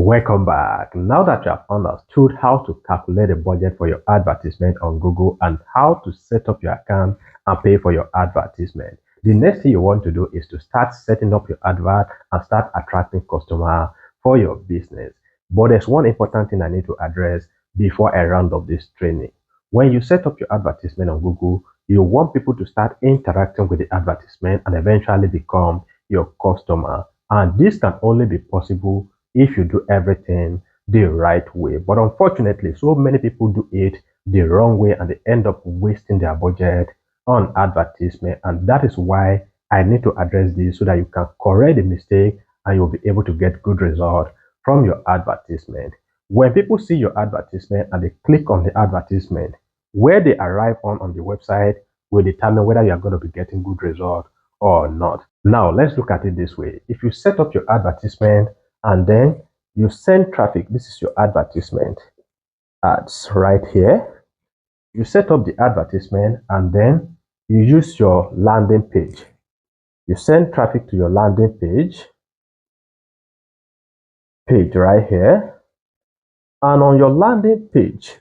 Welcome back. Now that you have understood how to calculate a budget for your advertisement on Google and how to set up your account and pay for your advertisement, the next thing you want to do is to start setting up your advert and start attracting customers for your business. But there's one important thing I need to address before I round up this training. When you set up your advertisement on Google, you want people to start interacting with the advertisement and eventually become your customer. And this can only be possible if you do everything the right way. But unfortunately, so many people do it the wrong way and they end up wasting their budget on advertisement. And that is why I need to address this so that you can correct the mistake and you'll be able to get good results from your advertisement. When people see your advertisement and they click on the advertisement, where they arrive on the website will determine whether you are going to be getting good results or not. Now, let's look at it this way. If you set up your advertisement and then you send traffic, this is your advertisement ads right here. You set up the advertisement and then you use your landing page. You send traffic to your landing page right here. And on your landing page,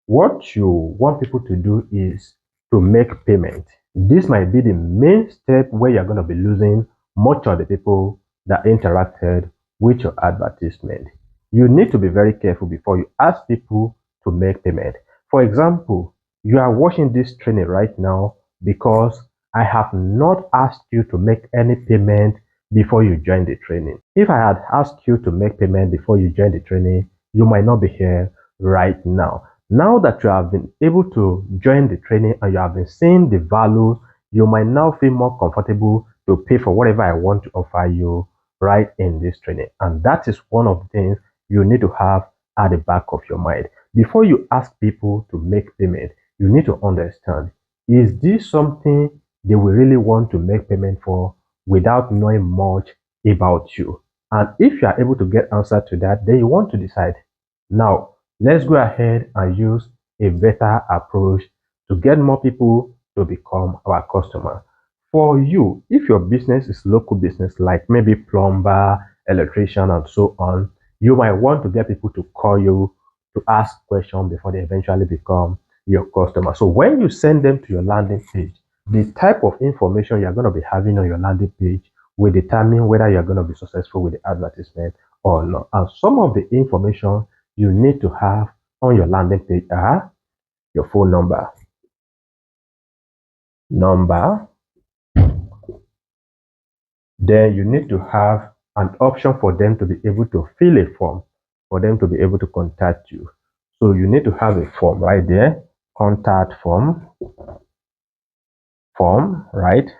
what you want people to do is to make payment. This might be the main step where you're going to be losing much of the people that interacted with your advertisement. You need to be very careful before you ask people to make payment. For example, you are watching this training right now because I have not asked you to make any payment before you join the training. If I had asked you to make payment before you join the training, you might not be here right now. Now that you have been able to join the training and you have been seeing the value, you might now feel more comfortable to pay for whatever I want to offer you right in this training. And that is one of the things you need to have at the back of your mind. Before you ask people to make payment, you need to understand, is this something they will really want to make payment for without knowing much about you? And if you are able to get answer to that, then you want to decide, now, let's go ahead and use a better approach to get more people to become our customer. For you, if your business is local business, like maybe plumber, electrician, and so on, you might want to get people to call you to ask questions before they eventually become your customer. So when you send them to your landing page, the type of information you're going to be having on your landing page will determine whether you're going to be successful with the advertisement or not. And some of the information you need to have on your landing page are your phone number, then you need to have an option for them to be able to fill a form, for them to be able to contact you. So you need to have a form right there, contact form, right?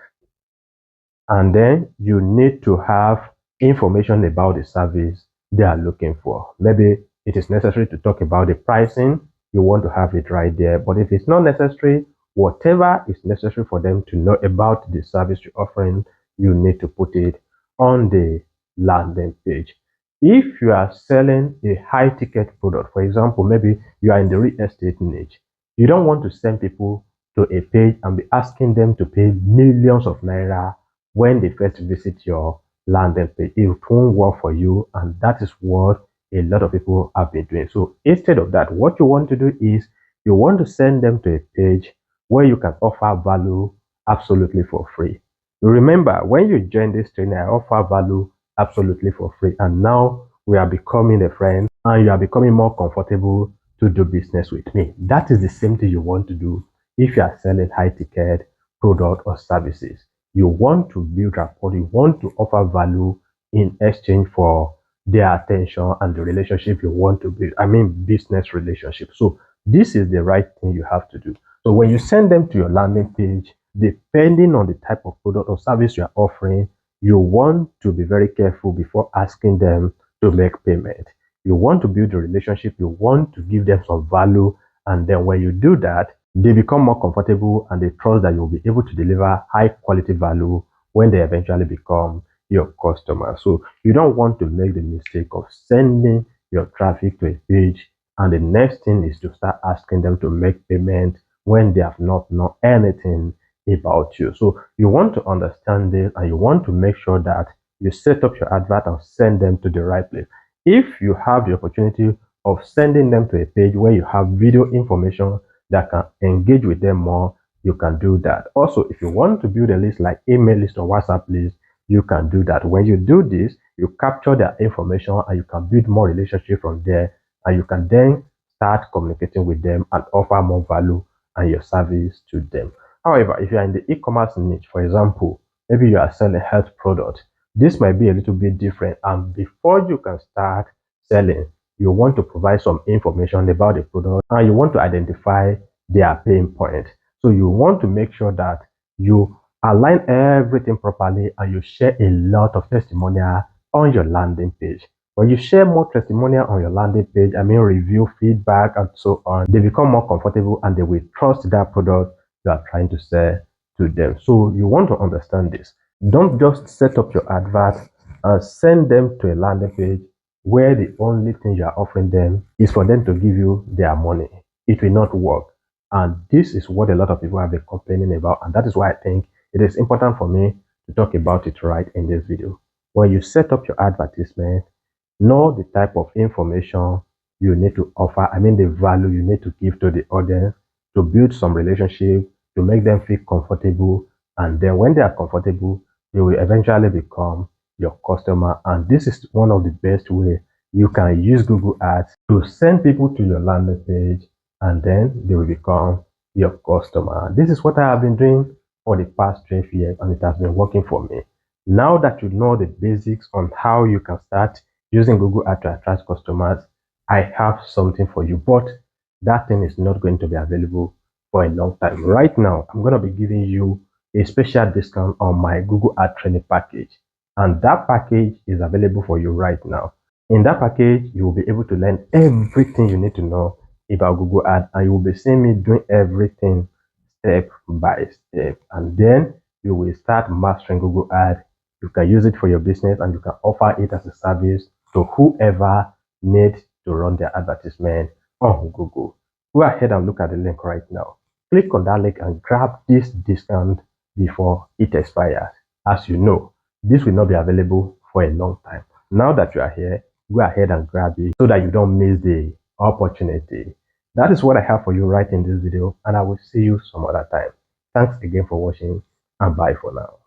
And then you need to have information about the service they are looking for. Maybe it is necessary to talk about the pricing, you want to have it right there. But if it's not necessary, whatever is necessary for them to know about the service you're offering, you need to put it on the landing page. If you are selling a high ticket product, for example, maybe you are in the real estate niche, you don't want to send people to a page and be asking them to pay millions of naira when they first visit your landing page. It won't work for you, and that is what a lot of people have been doing. So instead of that, what you want to do is you want to send them to a page where you can offer value absolutely for free. Remember, when you join this training, I offer value absolutely for free, and now we are becoming a friend and you are becoming more comfortable to do business with me. That is the same thing you want to do if you are selling high ticket product or services. You want to build rapport, you want to offer value in exchange for their attention and the relationship you want to build. I mean, business relationship. So this is the right thing you have to do. So when you send them to your landing page, depending on the type of product or service you are offering, you want to be very careful before asking them to make payment. You want to build a relationship, you want to give them some value, and then when you do that, they become more comfortable and they trust that you'll be able to deliver high quality value when they eventually become your customer. So you don't want to make the mistake of sending your traffic to a page and the next thing is to start asking them to make payment when they have not known anything about you. So you want to understand this and you want to make sure that you set up your advert and send them to the right place. If you have the opportunity of sending them to a page where you have video information that can engage with them more, you can do that. Also, if you want to build a list like email list or WhatsApp list, you can do that. When you do this, you capture their information and you can build more relationship from there, and you can then start communicating with them and offer more value and your service to them. However, if you are in the e-commerce niche, for example, maybe you are selling health products, this might be a little bit different. And before you can start selling, you want to provide some information about the product and you want to identify their pain point. So you want to make sure that you align everything properly and you share a lot of testimonial on your landing page. When you share more testimonial on your landing page, I mean review, feedback, and so on, they become more comfortable and they will trust that product you are trying to sell to them. So you want to understand this. Don't just set up your advert and send them to a landing page where the only thing you are offering them is for them to give you their money. It will not work. And this is what a lot of people have been complaining about. And that is why I think it is important for me to talk about it right in this video. When you set up your advertisement, know the type of information you need to offer. I mean, the value you need to give to the audience to build some relationship, to make them feel comfortable. And then when they are comfortable, they will eventually become your customer. And this is one of the best way you can use Google Ads to send people to your landing page and then they will become your customer. This is what I have been doing for the past 12 years and it has been working for me. Now that you know the basics on how you can start using Google Ads to attract customers, I have something for you, but that thing is not going to be available for a long time. Right now, I'm going to be giving you a special discount on my Google Ad training package, and that package is available for you right now. In that package, you will be able to learn everything you need to know about Google Ad, and you will be seeing me doing everything step by step, and then you will start mastering Google Ad. You can use it for your business and you can offer it as a service to whoever needs to run their advertisement on Google. Go ahead and look at the link right now. Click on that link and grab this discount before it expires. As you know, this will not be available for a long time. Now that you are here, go ahead and grab it so that you don't miss the opportunity. That is what I have for you right in this video, and I will see you some other time. Thanks again for watching and bye for now.